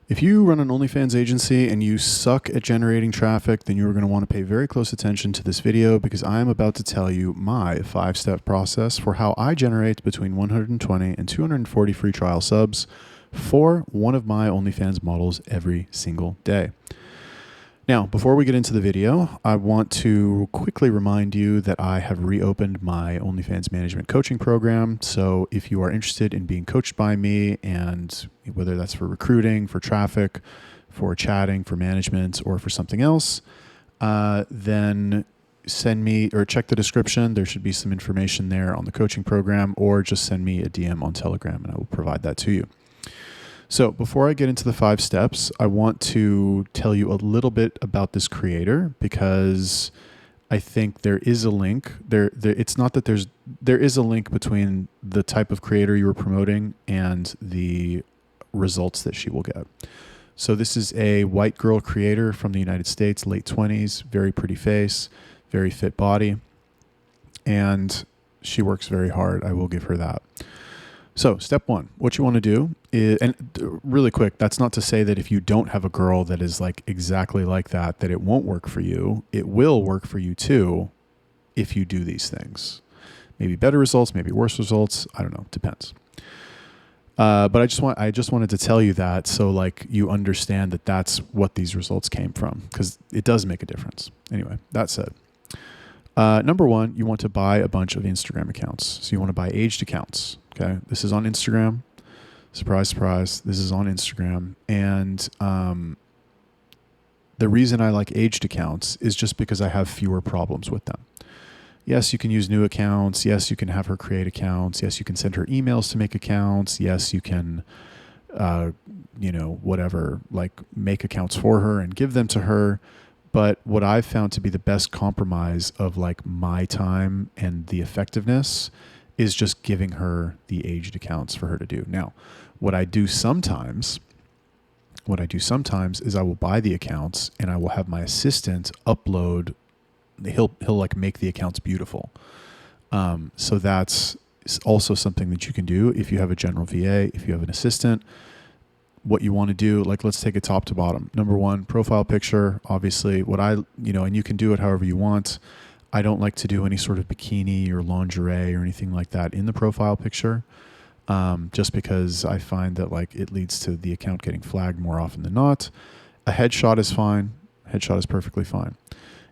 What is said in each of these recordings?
If you run an OnlyFans agency and you suck at generating traffic, then you are going to want to pay very close attention to this video because I am about to tell you my 5-step process for how I generate between 120 and 240 free trial subs for one of my OnlyFans models every single day. Now, before we get into the video, I want to quickly remind you that I have reopened my OnlyFans management coaching program. So if you are interested in being coached by me, and whether that's for recruiting, for traffic, for chatting, for management, or for something else, then send me or check the description. There should be some information there on the coaching program, or just send me a DM on Telegram and I will provide that to you. So before I get into the 5 steps, I want to tell you a little bit about this creator because I think there is a link. It's not that there is a link between the type of creator you are promoting and the results that she will get. So this is a white girl creator from the United States, late 20s, very pretty face, very fit body, and she works very hard. I will give her that. So step 1, what you want to do is, and really quick, that's not to say that if you don't have a girl that is like exactly like that, that it won't work for you. It will work for you too if you do these things. Maybe better results, maybe worse results. I don't know. Depends. But I just wanted to tell you that so like you understand that that's what these results came from because it does make a difference. Anyway, that said. Number 1, you want to buy a bunch of Instagram accounts. So you want to buy aged accounts. Okay. This is on Instagram. Surprise, surprise. This is on Instagram. And the reason I like aged accounts is just because I have fewer problems with them. Yes, you can use new accounts. Yes, you can have her create accounts. Yes, you can send her emails to make accounts. Yes, you can, whatever, like make accounts for her and give them to her. But what I've found to be the best compromise of like my time and the effectiveness is just giving her the aged accounts for her to do. Now, what I do sometimes is I will buy the accounts and I will have my assistant upload. He'll like make the accounts beautiful. So that's also something that you can do if you have a general VA, if you have an assistant. What you want to do, like let's take it top to bottom. Number 1, profile picture. Obviously, and you can do it however you want. I don't like to do any sort of bikini or lingerie or anything like that in the profile picture, just because I find that like it leads to the account getting flagged more often than not. A headshot is fine. Headshot is perfectly fine.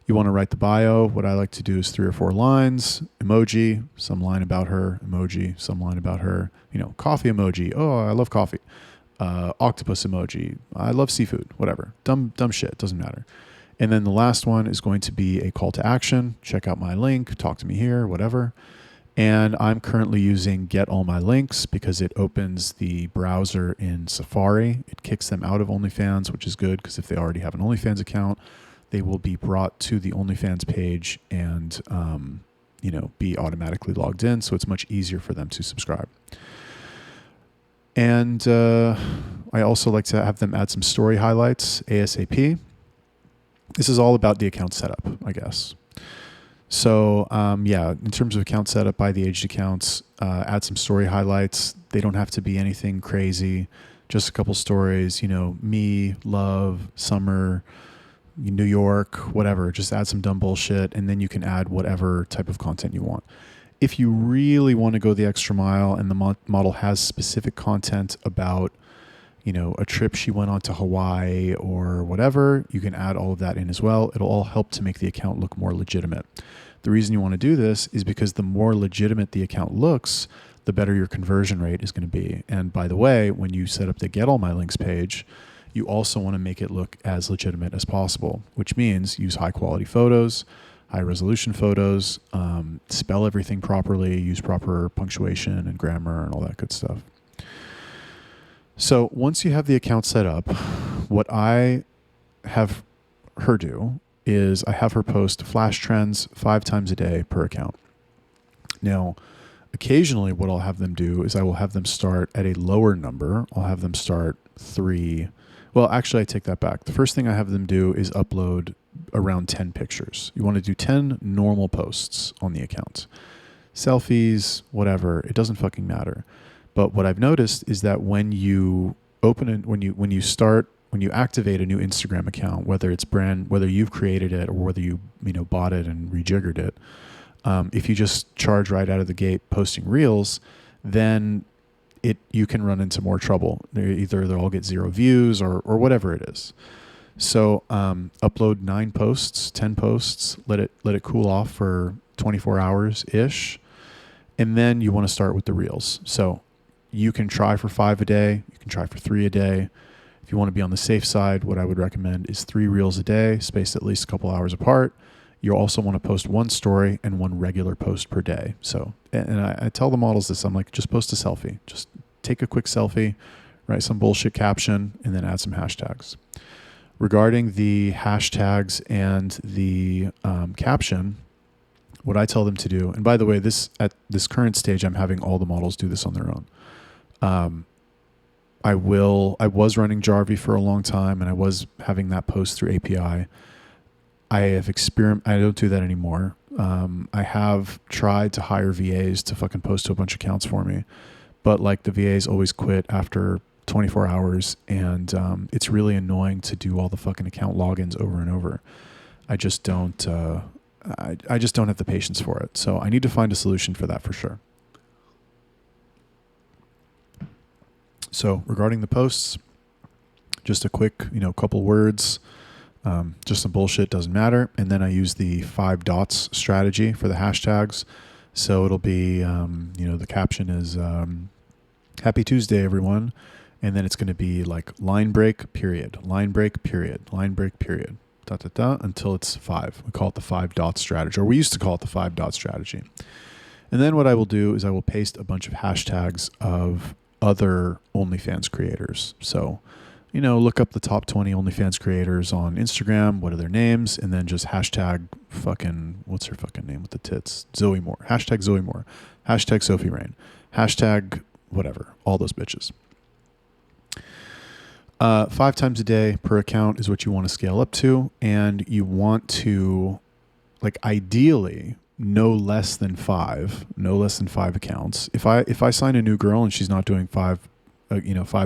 You want to write the bio. What I like to do is 3 or 4 lines, emoji, some line about her, emoji, some line about her, coffee emoji. Oh, I love coffee. Octopus emoji. I love seafood, whatever. Dumb shit. Doesn't matter. And then the last one is going to be a call to action. Check out my link, talk to me here, whatever. And I'm currently using Get All My Links because it opens the browser in Safari. It kicks them out of OnlyFans, which is good because if they already have an OnlyFans account, they will be brought to the OnlyFans page and, be automatically logged in. So it's much easier for them to subscribe. And I also like to have them add some story highlights ASAP. This is all about the account setup, I guess. So in terms of account setup, buy the aged accounts, add some story highlights. They don't have to be anything crazy, just a couple stories, me, love, summer, New York, whatever. Just add some dumb bullshit, and then you can add whatever type of content you want. If you really want to go the extra mile and the model has specific content about, a trip she went on to Hawaii or whatever, you can add all of that in as well. It'll all help to make the account look more legitimate. The reason you want to do this is because the more legitimate the account looks, the better your conversion rate is going to be. And by the way, when you set up the Get All My Links page, you also want to make it look as legitimate as possible, which means use high quality photos, high resolution photos, spell everything properly, use proper punctuation and grammar and all that good stuff. So once you have the account set up, what I have her do is I have her post flash trends 5 times a day per account. Now, occasionally what I'll have them do is I will have them start at a lower number. I'll have them start 3. Well, actually, I take that back. The first thing I have them do is upload around 10 pictures. You want to do 10 normal posts on the account. Selfies, whatever, it doesn't fucking matter. But what I've noticed is that when you when you activate a new Instagram account, whether you've created it or whether you bought it and rejiggered it, if you just charge right out of the gate posting reels, then you can run into more trouble. They'll all get 0 views or whatever it is. So upload 9 posts, 10 posts, let it cool off for 24 hours ish, and then you want to start with the reels. So you can try for 5 a day, you can try for 3 a day. If you want to be on the safe side, what I would recommend is 3 reels a day, spaced at least a couple hours apart. You also want to post 1 story and 1 regular post per day. So, and I tell the models this, I'm like, just post a selfie, just take a quick selfie, write some bullshit caption, and then add some hashtags. Regarding the hashtags and the caption, what I tell them to do, and by the way, at this current stage, I'm having all the models do this on their own. I was running Jarvie for a long time, and I was having that post through API. I don't do that anymore. I have tried to hire VAs to fucking post to a bunch of accounts for me, but like the VAs always quit after 24 hours, and it's really annoying to do all the fucking account logins over and over. I just don't I just don't have the patience for it. So I need to find a solution for that for sure. So regarding the posts, just a quick, couple words, just some bullshit, doesn't matter. And then I use the 5 dots strategy for the hashtags. So it'll be, the caption is Happy Tuesday, everyone. And then it's going to be like line break, period, line break, period, line break, period, until it's 5. We call it the 5 dot strategy, or we used to call it the 5 dot strategy. And then what I will do is I will paste a bunch of hashtags of other OnlyFans creators. So, look up the top 20 OnlyFans creators on Instagram. What are their names? And then just hashtag fucking, what's her fucking name with the tits? Zoe Moore. Hashtag Zoe Moore. Hashtag Sophie Rain. Hashtag whatever. All those bitches. 5 times a day per account is what you want to scale up to. And you want to, ideally, no less than 5 accounts. If I sign a new girl and she's not doing 5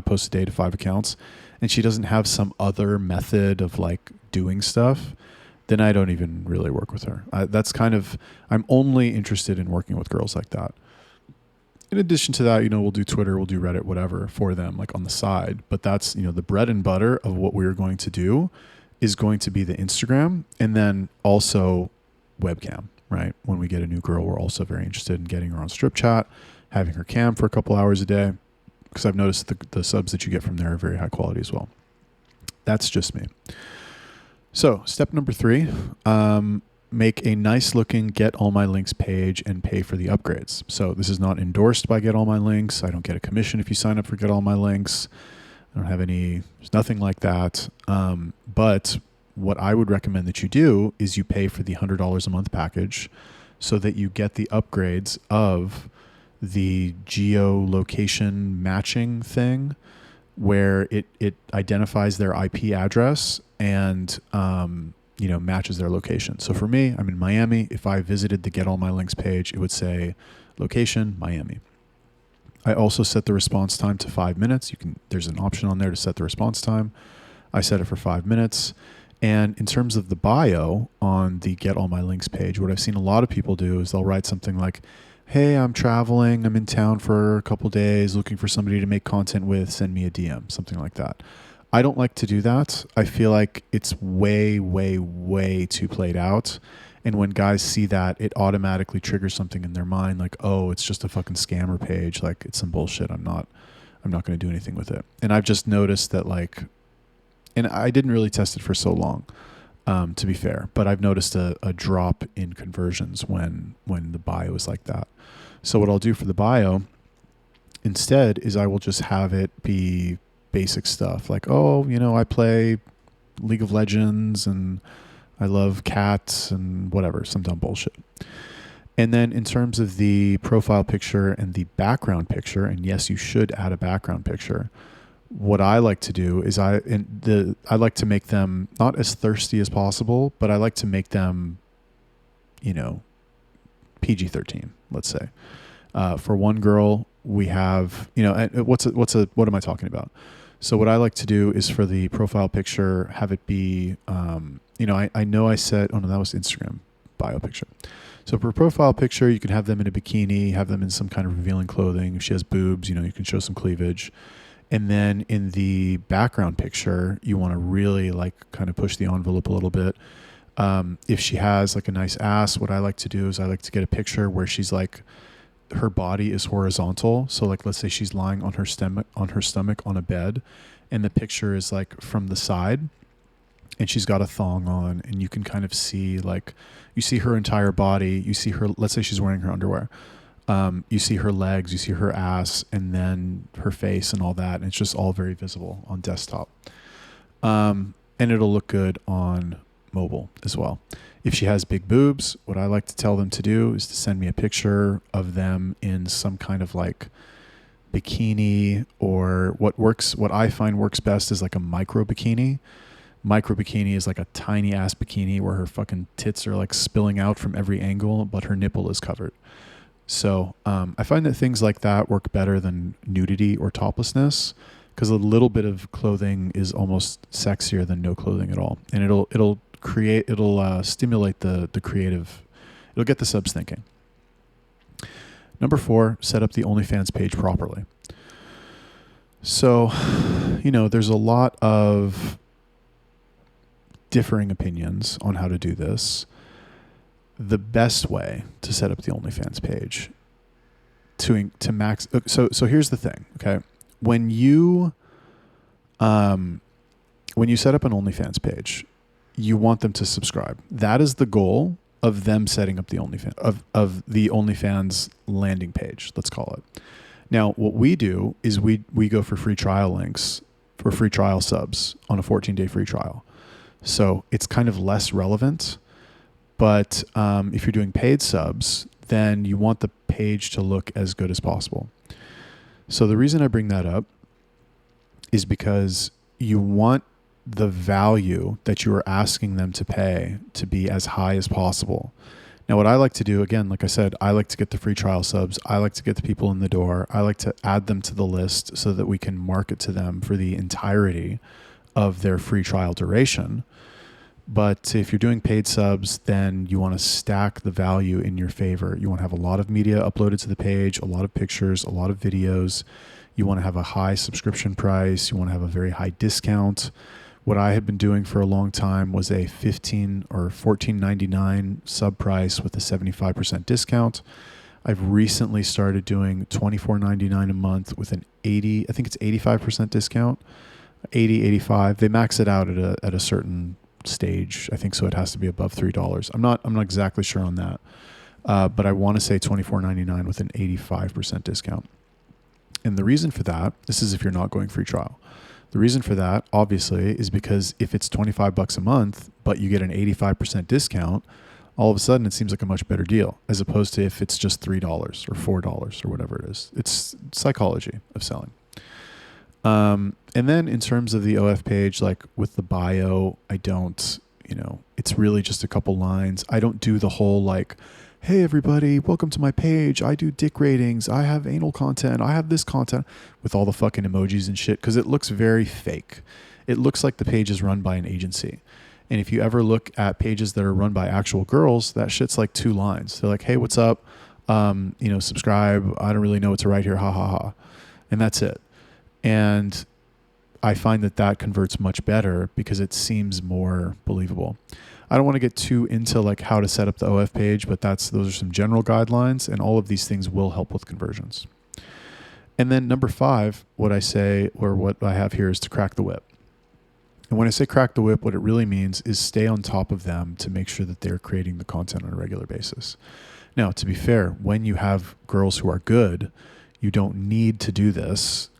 posts a day to 5 accounts, and she doesn't have some other method of doing stuff, then I don't even really work with her. I'm only interested in working with girls like that. In addition to that, we'll do Twitter, we'll do Reddit, whatever for them, on the side. But that's, the bread and butter of what we're going to do is going to be the Instagram, and then also webcam, right? When we get a new girl, we're also very interested in getting her on strip chat, having her cam for a couple hours a day, because I've noticed the subs that you get from there are very high quality as well. That's just me. So step number 3, make a nice looking Get All My Links page and pay for the upgrades. So this is not endorsed by Get All My Links. I don't get a commission if you sign up for Get All My Links. I don't have there's nothing like that. But what I would recommend that you do is you pay for the $100 a month package so that you get the upgrades of the geolocation matching thing, where it identifies their IP address and matches their location. So for me, I'm in Miami. If I visited the Get All My Links page, it would say location Miami. I also set the response time to 5 minutes. There's an option on there to set the response time. I set it for 5 minutes. And in terms of the bio on the Get All My Links page, what I've seen a lot of people do is they'll write something like, hey, I'm traveling, I'm in town for a couple days, looking for somebody to make content with, send me a DM, something like that. I don't like to do that. I feel like it's way, way, way too played out. And when guys see that, it automatically triggers something in their mind like, oh, it's just a fucking scammer page. It's some bullshit. I'm not going to do anything with it. And I've just noticed that and I didn't really test it for so long, to be fair, but I've noticed a drop in conversions when the bio is like that. So what I'll do for the bio instead is I will just have it be basic stuff I play League of Legends and I love cats and whatever, some dumb bullshit. And then in terms of the profile picture and the background picture, and yes, you should add a background picture. What I like to do is I like to make them not as thirsty as possible, but I like to make them, PG-13, let's say. For one girl, we have, what am I talking about? So what I like to do is for the profile picture, have it be, I know I said, oh no, that was Instagram bio picture. So for a profile picture, you can have them in a bikini, have them in some kind of revealing clothing. If she has boobs, you can show some cleavage. And then in the background picture, you want to really like kind of push the envelope a little bit. If she has like a nice ass, what I like to do is I like to get a picture where she's like, her body is horizontal. So like, let's say she's lying on her stomach on a bed, and the picture is like from the side, and she's got a thong on, and you can kind of see like, you see her entire body. You see her, let's say she's wearing her underwear. You see her legs, you see her ass, and then her face and all that. And it's just all very visible on desktop. And it'll look good on mobile as well. If she has big boobs, what I like to tell them to do is to send me a picture of them in some kind of like bikini, or what I find works best is like a micro bikini. Micro bikini is like a tiny ass bikini where her fucking tits are like spilling out from every angle, but her nipple is covered. So I find that things like that work better than nudity or toplessness, because a little bit of clothing is almost sexier than no clothing at all. And it'll stimulate the creative. It'll get the subs thinking. Number 4, set up the OnlyFans page properly. So, there's a lot of differing opinions on how to do this. The best way to set up the OnlyFans page to max. So here's the thing. Okay. When you set up an OnlyFans page, you want them to subscribe. That is the goal of them setting up the OnlyFans of the OnlyFans landing page. Let's call it. Now, what we do is we go for free trial links for free trial subs on a 14-day free trial. So it's kind of less relevant. But if you're doing paid subs, then you want the page to look as good as possible. So the reason I bring that up is because you want the value that you are asking them to pay to be as high as possible. Now, what I like to do, again, like I said, I like to get the free trial subs. I like to get the people in the door. I like to add them to the list so that we can market to them for the entirety of their free trial duration. But if you're doing paid subs, then you want to stack the value in your favor. You want to have a lot of media uploaded to the page, a lot of pictures, a lot of videos. You want to have a high subscription price. You want to have a very high discount. What I had been doing for a long time was a $15 or $14.99 sub price with a 75% discount. I've recently started doing $24.99 a month with an 85% discount, 85. They max it out at a certain stage, I think, so it has to be above $3. I'm not exactly sure on that, but I want to say $24.99 with an 85% discount. And the reason for that, this is if you're not going free trial. The reason for that, obviously, is because if it's $25 a month, but you get an 85% discount, all of a sudden it seems like a much better deal, as opposed to if it's just $3 or $4 or whatever it is. It's psychology of selling. And then in terms of the OF page, like with the bio, I don't, it's really just a couple lines. I don't do the whole like, hey everybody, welcome to my page. I do dick ratings. I have anal content. I have this content, with all the fucking emojis and shit, because it looks very fake. It looks like the page is run by an agency. And if you ever look at pages that are run by actual girls, that shit's like 2 lines. They're like, hey, what's up? Subscribe. I don't really know what to write here. Ha ha ha. And that's it. And I find that converts much better because it seems more believable. I don't want to get too into like how to set up the OF page, but those are some general guidelines, and all of these things will help with conversions. And then number 5, what I say, or what I have here, is to crack the whip. And when I say crack the whip, what it really means is stay on top of them to make sure that they're creating the content on a regular basis. Now, to be fair, when you have girls who are good, you don't need to do this.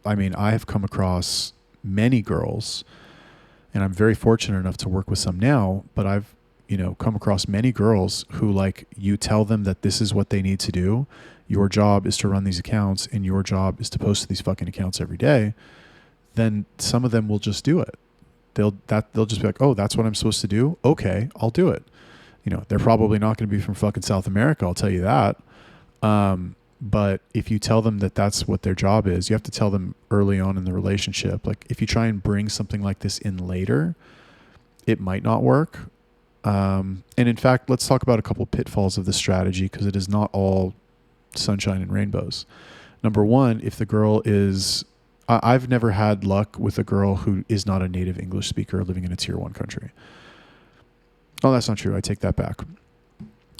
I have come across many girls, and I'm very fortunate enough to work with some now, but I've, come across many girls who, like, you tell them that this is what they need to do. Your job is to run these accounts, and your job is to post to these fucking accounts every day. Then some of them will just do it. They'll just be like, oh, that's what I'm supposed to do? Okay, I'll do it. They're probably not going to be from fucking South America, I'll tell you that. But if you tell them that that's what their job is, you have to tell them early on in the relationship. Like if you try and bring something like this in later, it might not work. And in fact, let's talk about a couple pitfalls of this strategy, because it is not all sunshine and rainbows. Number one, if the girl is, I've never had luck with a girl who is not a native English speaker living in a tier 1 country. Oh, that's not true. I take that back.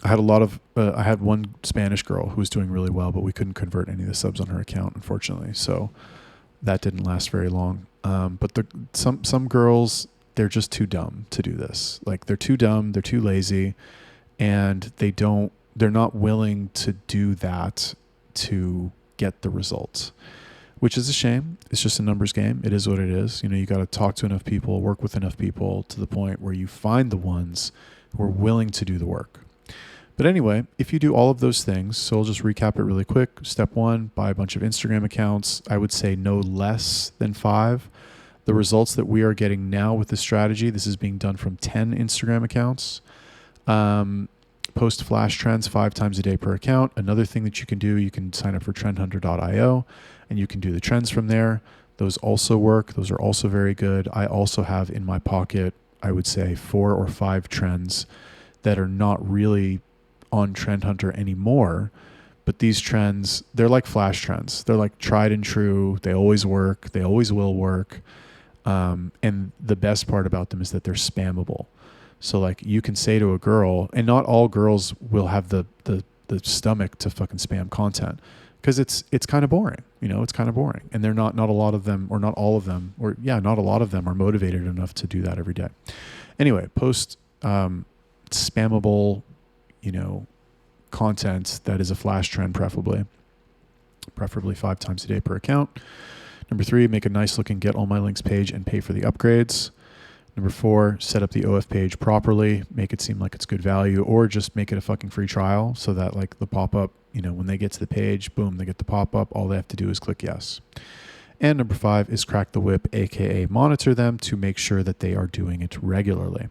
I had one Spanish girl who was doing really well, but we couldn't convert any of the subs on her account, unfortunately. So that didn't last very long. But some girls, they're just too dumb to do this. Like they're too dumb, they're too lazy, and they're not willing to do that to get the results, which is a shame. It's just a numbers game. It is what it is. You got to talk to enough people, work with enough people to the point where you find the ones who are willing to do the work. But anyway, if you do all of those things, so I'll just recap it really quick. Step 1, buy a bunch of Instagram accounts. I would say no less than 5. The results that we are getting now with this strategy, this is being done from 10 Instagram accounts. Post flash trends 5 times a day per account. Another thing that you can do, you can sign up for trendhunter.io and you can do the trends from there. Those also work. Those are also very good. I also have in my pocket, I would say 4 or 5 trends that are not really on Trend Hunter anymore, but these trends, they're like flash trends. They're like tried and true. They always work. They always will work. And the best part about them is that they're spammable. So like you can say to a girl, and not all girls will have the stomach to fucking spam content, because it's kind of boring. It's kind of boring. And they're not a lot of them, or not all of them, or not a lot of them are motivated enough to do that every day. Anyway, post spammable, content that is a flash trend, preferably 5 times a day per account. Number 3, make a nice looking get all my links page and pay for the upgrades. Number 4, set up the OF page properly, make it seem like it's good value, or just make it a fucking free trial so that like the pop-up, when they get to the page, boom, they get the pop-up. All they have to do is click yes. And number 5 is crack the whip, aka monitor them to make sure that they are doing it regularly.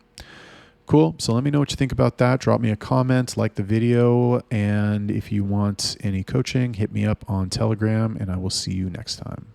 Cool. So let me know what you think about that. Drop me a comment, like the video, and if you want any coaching, hit me up on Telegram, and I will see you next time.